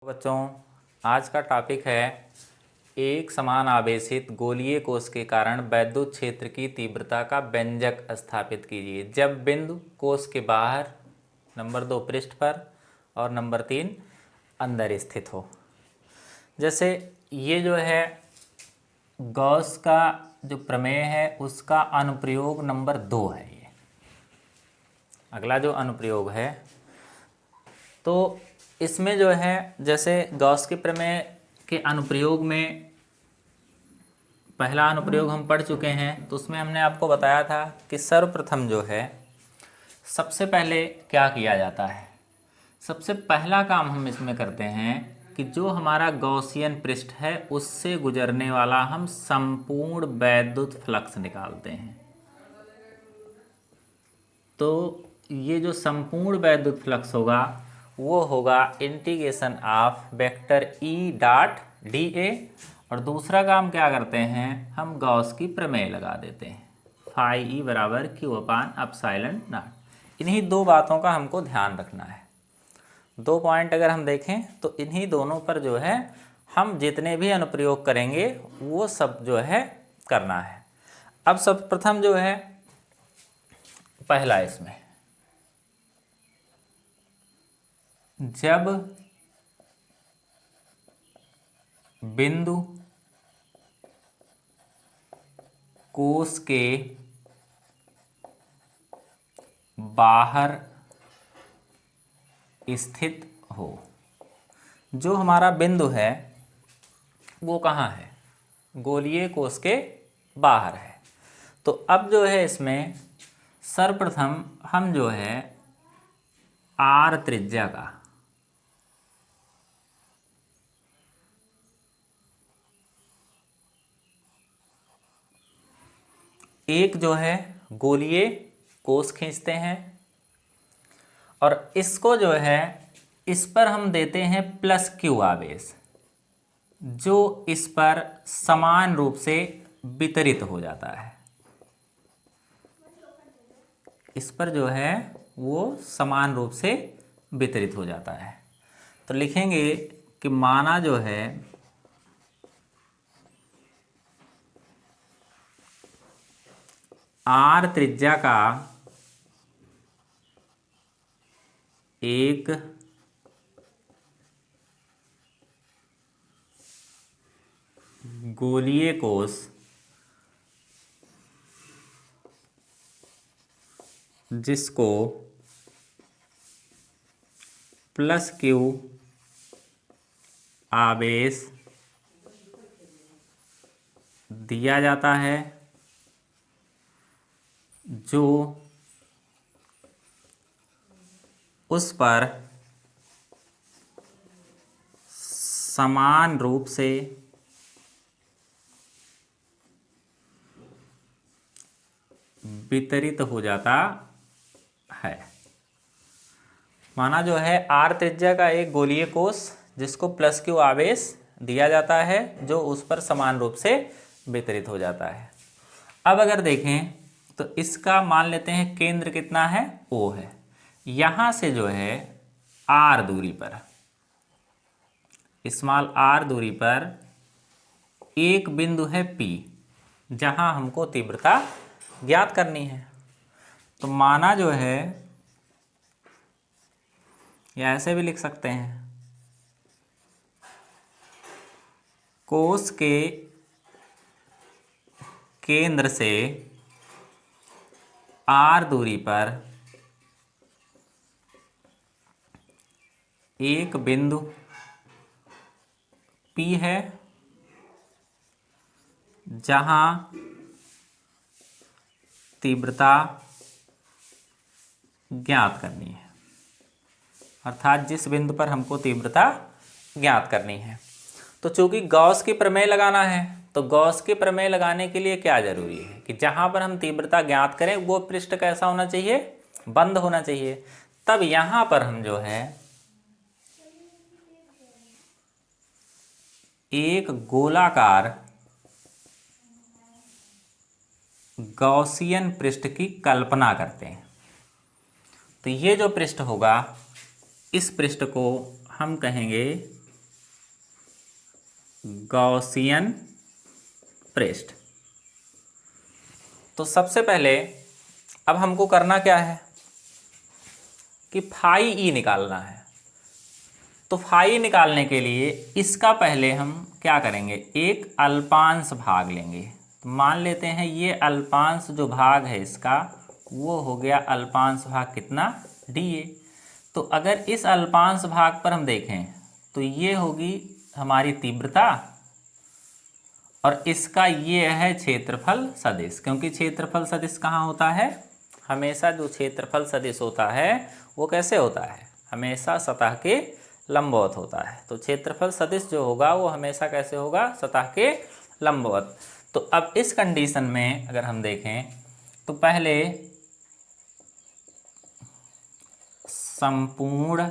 बच्चों, आज का टॉपिक है एक समान आवेशित गोलीय कोश के कारण वैद्युत क्षेत्र की तीव्रता का व्यंजक स्थापित कीजिए जब बिंदु कोश के बाहर, नंबर 2 पृष्ठ पर और नंबर 3 अंदर स्थित हो। जैसे ये जो है गॉस का जो प्रमेय है उसका अनुप्रयोग नंबर 2 है। ये अगला जो अनुप्रयोग है तो इसमें जो है जैसे गॉस के प्रमेय के अनुप्रयोग में पहला अनुप्रयोग हम पढ़ चुके हैं, तो उसमें हमने आपको बताया था कि सर्वप्रथम जो है सबसे पहले क्या किया जाता है। सबसे पहला काम हम इसमें करते हैं कि जो हमारा गॉसियन पृष्ठ है उससे गुजरने वाला हम संपूर्ण वैद्युत फ्लक्स निकालते हैं। तो ये जो संपूर्ण वैद्युत फ्लक्स होगा वो होगा integration of vector E dot D A, और दूसरा काम क्या करते हैं, हम गॉस की प्रमेय लगा देते हैं, फाई ई बराबर क्यू अपान एप्सिलॉन नॉट। इन्हीं दो बातों का हमको ध्यान रखना है। 2 पॉइंट अगर हम देखें तो इन्हीं दोनों पर जो है हम जितने भी अनुप्रयोग करेंगे वो सब जो है करना है। अब सर्वप्रथम जो है पहला इसमें जब बिंदु कोश के बाहर स्थित हो, जो हमारा बिंदु है वो कहाँ है, गोलीय कोश के बाहर है। तो अब जो है इसमें सर्वप्रथम हम जो है आर त्रिज्या का एक जो है गोलीय कोश खींचते हैं और इसको जो है इस पर हम देते हैं प्लस क्यू आवेश, जो इस पर समान रूप से वितरित हो जाता है। इस पर जो है वो समान रूप से वितरित हो जाता है। तो लिखेंगे कि माना जो है आर त्रिज्या का एक गोलीय कोश जिसको प्लस क्यू आवेश दिया जाता है, जो उस पर समान रूप से वितरित हो जाता है। माना जो है आर त्रिज्या का एक गोलीय कोश जिसको प्लस क्यू आवेश दिया जाता है, जो उस पर समान रूप से वितरित हो जाता है। अब अगर देखें तो इसका मान लेते हैं केंद्र कितना है, O है। यहाँ से जो है R दूरी पर, स्मॉल r दूरी पर एक बिंदु है P, जहाँ हमको तीव्रता ज्ञात करनी है। तो माना जो है या ऐसे भी लिख सकते हैं, कोश के केंद्र से R दूरी पर एक बिंदु P है, जहां तीव्रता ज्ञात करनी है, अर्थात जिस बिंदु पर हमको तीव्रता ज्ञात करनी है। तो चूंकि गॉस की प्रमेय लगाना है, तो गॉस के प्रमेय लगाने के लिए क्या जरूरी है कि जहां पर हम तीव्रता ज्ञात करें वो पृष्ठ कैसा होना चाहिए, बंद होना चाहिए। तब यहां पर हम जो है एक गोलाकार गॉसियन पृष्ठ की कल्पना करते हैं। तो ये जो पृष्ठ होगा, इस पृष्ठ को हम कहेंगे गॉसियन पृष्ठ। तो सबसे पहले अब हमको करना क्या है कि फाई ई निकालना है। तो फाई निकालने के लिए इसका पहले हम क्या करेंगे, एक अल्पांश भाग लेंगे। तो मान लेते हैं ये अल्पांश जो भाग है इसका वो हो गया अल्पांश भाग कितना, dA। तो अगर इस अल्पांश भाग पर हम देखें तो ये होगी हमारी तीव्रता और इसका ये है क्षेत्रफल सदिश। क्योंकि क्षेत्रफल सदिश कहाँ होता है, हमेशा जो क्षेत्रफल सदिश होता है वो कैसे होता है, हमेशा सतह के लंबवत होता है। तो क्षेत्रफल सदिश जो होगा वो हमेशा कैसे होगा, सतह के लंबवत। तो अब इस कंडीशन में अगर हम देखें तो पहले संपूर्ण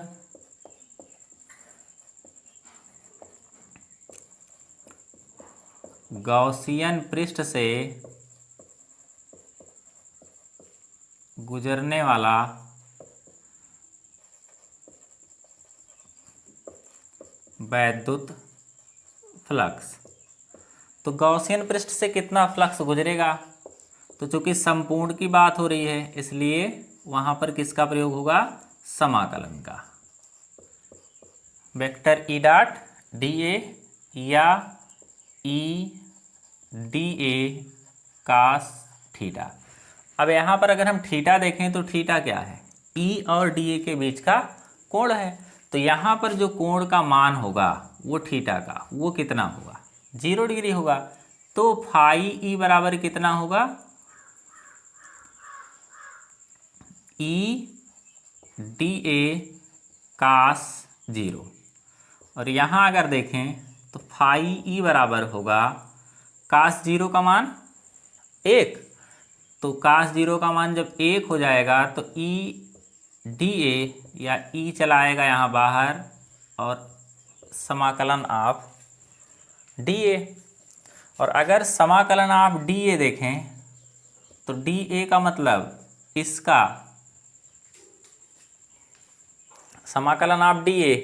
गॉसियन पृष्ठ से गुजरने वाला वैद्युत फ्लक्स। तो गॉसियन पृष्ठ से कितना फ्लक्स गुजरेगा, तो चूंकि संपूर्ण की बात हो रही है इसलिए वहां पर किसका प्रयोग होगा, समाकलन का, वेक्टर ई डॉट dA या ई dA cos थीटा। अब यहाँ पर अगर हम थीटा देखें तो थीटा क्या है, E और dA के बीच का कोण है। तो यहाँ पर जो कोण का मान होगा वो थीटा का वो कितना होगा, 0 डिग्री होगा। तो फाई ई बराबर कितना होगा, ई dA cos 0। और यहाँ अगर देखें तो फाई ई बराबर होगा cos 0 का मान 1। तो cos 0 का मान जब 1 हो जाएगा तो ई dA या ई चलाएगा यहाँ बाहर और समाकलन आप dA। और अगर समाकलन आप dA देखें तो dA का मतलब इसका समाकलन आप dA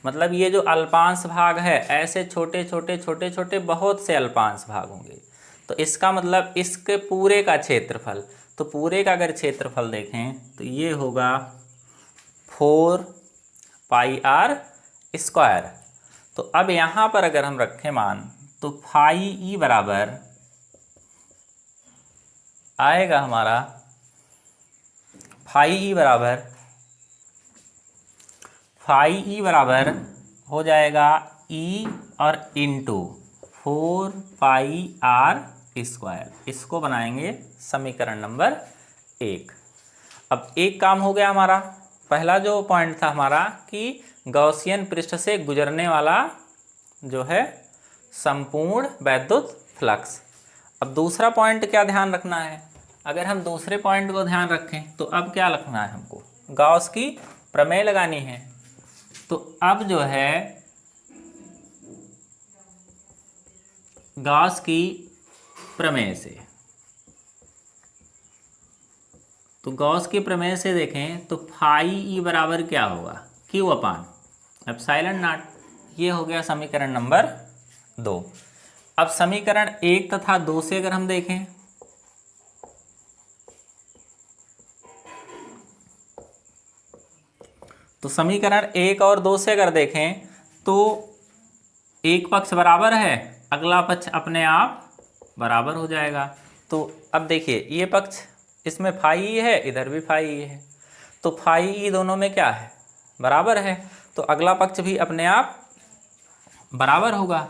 मतलब ये जो अल्पांश भाग है ऐसे छोटे छोटे छोटे छोटे बहुत से अल्पांश भाग होंगे। तो इसका मतलब इसके पूरे का क्षेत्रफल, तो पूरे का अगर क्षेत्रफल देखें तो ये होगा 4 पाई r स्क्वायर। तो अब यहाँ पर अगर हम रखें मान तो फाई ई बराबर आएगा हमारा, फाई ई बराबर हो जाएगा ई और इंटू 4 पाई r स्क्वायर। इसको बनाएंगे समीकरण नंबर 1। अब एक काम हो गया हमारा, पहला जो पॉइंट था हमारा कि गॉसियन पृष्ठ से गुजरने वाला जो है संपूर्ण वैद्युत फ्लक्स। अब दूसरा पॉइंट क्या ध्यान रखना है, अगर हम दूसरे पॉइंट को ध्यान रखें तो अब क्या रखना है हमको, गॉस की प्रमेय लगानी है। तो अब जो है गॉस की प्रमेय से, तो गॉस के प्रमेय से देखें तो फाई ई बराबर क्या होगा, क्यू अपान एप्सिलॉन नॉट। ये हो गया समीकरण नंबर 2। अब समीकरण 1 तथा 2 से अगर हम देखें तो समीकरण 1 और 2 से अगर देखें तो एक पक्ष बराबर है, अगला पक्ष अपने आप बराबर हो जाएगा। तो अब देखिए ये पक्ष इसमें फाई ई है, इधर भी फाई ई है, तो फाई ई दोनों में क्या है, बराबर है। तो अगला पक्ष भी अपने आप बराबर होगा,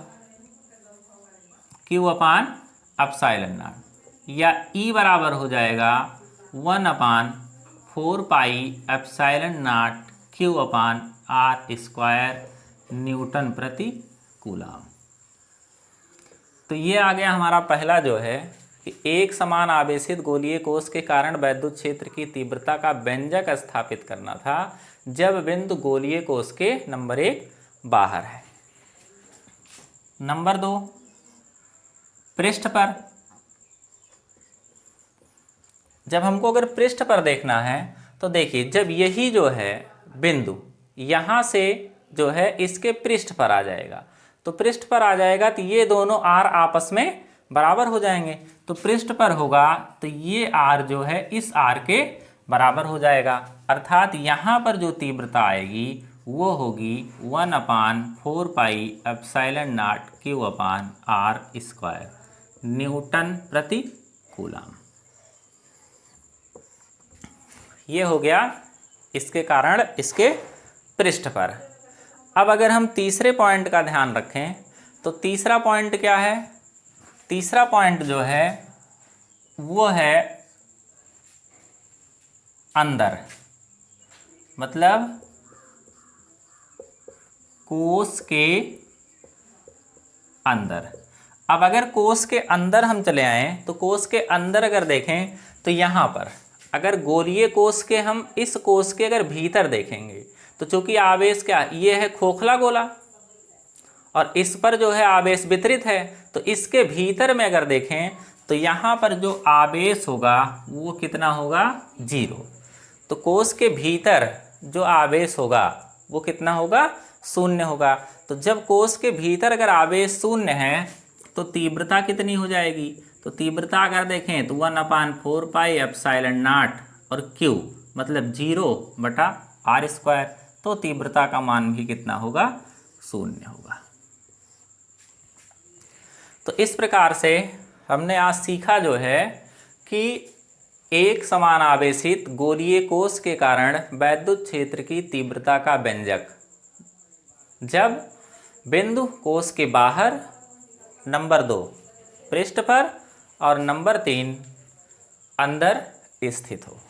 क्यू अपान एप्सिलॉन नॉट, या ई बराबर हो जाएगा 1/4 pi epsilon not Q upon r square Newton प्रति कूलम। तो ये आ गया हमारा पहला जो है कि एक समान आवेशित गोलीय कोश के कारण वैद्युत क्षेत्र की तीव्रता का व्यंजक स्थापित करना था जब बिंदु गोलीय कोश के नंबर 1 बाहर है। नंबर 2 पृष्ठ पर, जब हमको अगर पृष्ठ पर देखना है तो देखिए जब यही जो है बिंदु यहाँ से जो है इसके पृष्ठ पर आ जाएगा तो पृष्ठ पर आ जाएगा तो ये दोनों आर आपस में बराबर हो जाएंगे। तो पृष्ठ पर होगा तो ये आर जो है इस आर के बराबर हो जाएगा, अर्थात यहाँ पर जो तीव्रता आएगी वो होगी 1/4πε0 Q/r² न्यूटन प्रति कूलम। ये हो गया इसके कारण इसके पृष्ठ पर। अब अगर हम तीसरे पॉइंट का ध्यान रखें तो तीसरा पॉइंट क्या है? तीसरा पॉइंट जो है वो है अंदर, मतलब कोश के अंदर। अब अगर कोश के अंदर हम चले आए तो कोश के अंदर अगर देखें तो यहाँ पर अगर गोलीय कोश के हम इस कोश के अगर भीतर देखेंगे तो चूंकि आवेश क्या ये है खोखला गोला और इस पर जो है आवेश वितरित है, तो इसके भीतर में अगर देखें तो यहाँ पर जो आवेश होगा वो कितना होगा? 0। तो कोश के भीतर जो आवेश होगा वो कितना होगा? 0 होगा। तो जब कोश के भीतर अगर आवेश 0 है तो तीव्रता कितनी हो जाएगी? तो तीव्रता अगर देखें तो 1/4πε0 और Q मतलब 0/r²। तो तीव्रता का मान भी कितना होगा? 0 होगा। तो इस प्रकार से हमने आज सीखा जो है कि एक समान आवेशित गोलीय कोश के कारण वैद्युत क्षेत्र की तीव्रता का व्यंजक जब बिंदु कोश के बाहर, नंबर 2 पृष्ठ पर और नंबर 3 अंदर स्थित हो।